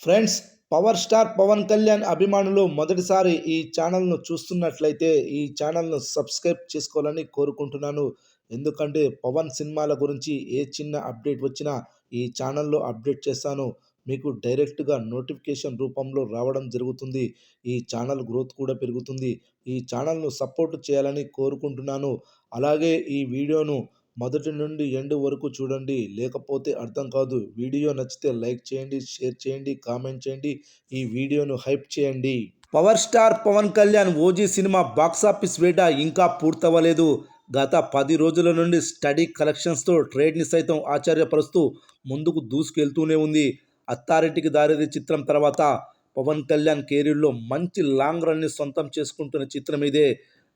Friends, power star Pawan Kalyan అభిమానులు మొదటిసారి ఈ ఛానల్ను చూస్తున్నట్లయితే ఈ ఛానల్ను సబ్స్క్రైబ్ చేసుకోవాలని కోరుకుంటున్నాను. ఎందుకంటే పవన్ సినిమాల గురించి ఏ చిన్న అప్డేట్ వచ్చినా ఈ ఛానల్లో అప్డేట్ చేస్తాను. మీకు డైరెక్ట్గా నోటిఫికేషన్ రూపంలో రావడం జరుగుతుంది. ఈ ఛానల్ గ్రోత్ కూడా పెరుగుతుంది. ఈ ఛానల్ను సపోర్ట్ చేయాలని కోరుకుంటున్నాను. అలాగే ఈ వీడియోను మొదటి నుండి ఎండ్ వరకు చూడండి, లేకపోతే అర్థం కాదు. వీడియో నచ్చితే లైక్ చేయండి, షేర్ చేయండి, కామెంట్ చేయండి, ఈ వీడియోను హైప్ చేయండి. Power star Pawan Kalyan OG cinema box office వేట ఇంకా పూర్తవ్వలేదు. గత 10 రోజుల నుండి స్టడీ కలెక్షన్స్తో ట్రేడ్ని సైతం ఆశ్చర్యపరుస్తూ ముందుకు దూసుకెళ్తూనే ఉంది. అత్తారింటికి దారేది చిత్రం తర్వాత పవన్ కళ్యాణ్ కెరీర్లో మంచి లాంగ్ రన్ని సొంతం చేసుకుంటున్న చిత్రం ఇదే.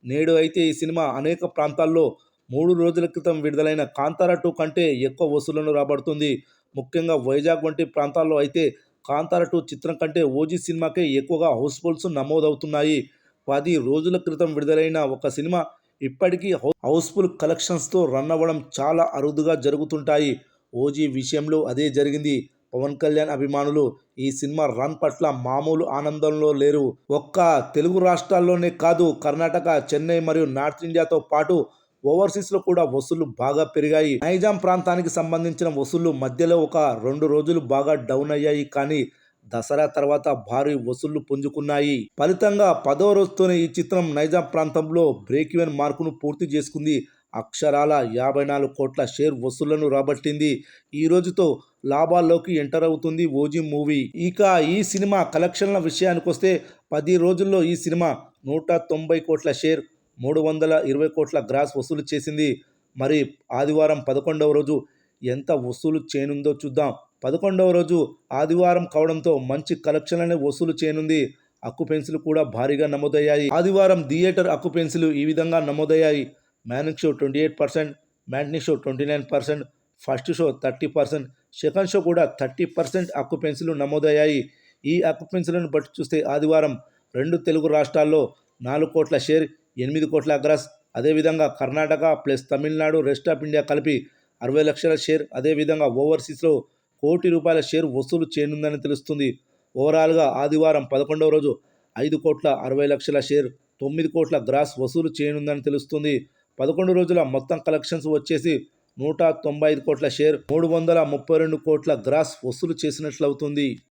నేడు అయితే ఈ సినిమా అనేక ప్రాంతాల్లో 3 రోజుల క్రితం విడుదలైన కాంతారా 2 కంటే ఎక్కువ వసూళ్లను రాబడుతుంది. ముఖ్యంగా వైజాగ్ వంటి ప్రాంతాల్లో అయితే కాంతారా 2 చిత్రం కంటే ఓజీ సినిమాకే ఎక్కువగా హౌస్ఫుల్స్ నమోదవుతున్నాయి. 10 రోజుల క్రితం విడుదలైన ఒక సినిమా ఇప్పటికీ హౌస్ఫుల్ కలెక్షన్స్తో రన్ అవ్వడం చాలా అరుదుగా జరుగుతుంటాయి. ఓజీ విషయంలో అదే జరిగింది. పవన్ కళ్యాణ్ అభిమానులు ఈ సినిమా రన్ పట్ల మామూలు ఆనందంలో లేరు. ఒక్క తెలుగు రాష్ట్రాల్లోనే కాదు, కర్ణాటక, చెన్నై మరియు నార్త్ ఇండియాతో పాటు ఓవర్సీస్లో కూడా వసూళ్లు బాగా పెరిగాయి. నైజాం ప్రాంతానికి సంబంధించిన వసూళ్లు మధ్యలో ఒక 2 రోజులు బాగా డౌన్ అయ్యాయి. కానీ దసరా తర్వాత భారీ వసూళ్లు పుంజుకున్నాయి. ఫలితంగా 10వ రోజుతోనే ఈ చిత్రం నైజాం ప్రాంతంలో బ్రేక్ ఈవెన్ మార్కును పూర్తి చేసుకుంది. అక్షరాల 54 కోట్ల షేర్ వసూళ్లను రాబట్టింది. ఈ రోజుతో లాభాల్లోకి ఎంటర్ అవుతుంది ఓజీ మూవీ. ఇక ఈ సినిమా కలెక్షన్ల విషయానికి వస్తే 10 రోజుల్లో ఈ సినిమా 190 కోట్ల షేర్, 320 కోట్ల గ్రాస్ వసూలు చేసింది. మరి ఆదివారం 11వ రోజు ఎంత వసూలు చేయనుందో చూద్దాం. 11వ రోజు ఆదివారం కావడంతో మంచి కలెక్షన్లనే వసూలు చేయనుంది. అక్యుపెన్సీలు కూడా భారీగా నమోదయ్యాయి. ఆదివారం థియేటర్ అక్యుపెన్సీలు ఈ విధంగా నమోదయ్యాయి. Morning show 28%, matinee show 29%, first show 30%, second show కూడా 30% అక్యుపెన్సీలు నమోదయ్యాయి. ఈ అక్యుపెన్సీలను బట్టి చూస్తే ఆదివారం 2 తెలుగు రాష్ట్రాల్లో 4 కోట్ల షేర్, 8 కోట్ల గ్రాస్, అదేవిధంగా Karnataka plus Tamil Nadu, rest of India కలిపి 60 లక్షల షేర్, అదేవిధంగా ఓవర్సీస్లో ₹1,00,00,000 షేర్ వసూలు చేయనుందని తెలుస్తుంది. ఓవరాల్గా ఆదివారం 11వ రోజు 5,60,00,000 షేర్, 9 కోట్ల గ్రాస్ వసూలు చేయనుందని తెలుస్తుంది. 11 రోజుల మొత్తం కలెక్షన్స్ వచ్చేసి 195 కోట్ల షేర్, 332 కోట్ల గ్రాస్ వసూలు చేసినట్లవుతుంది.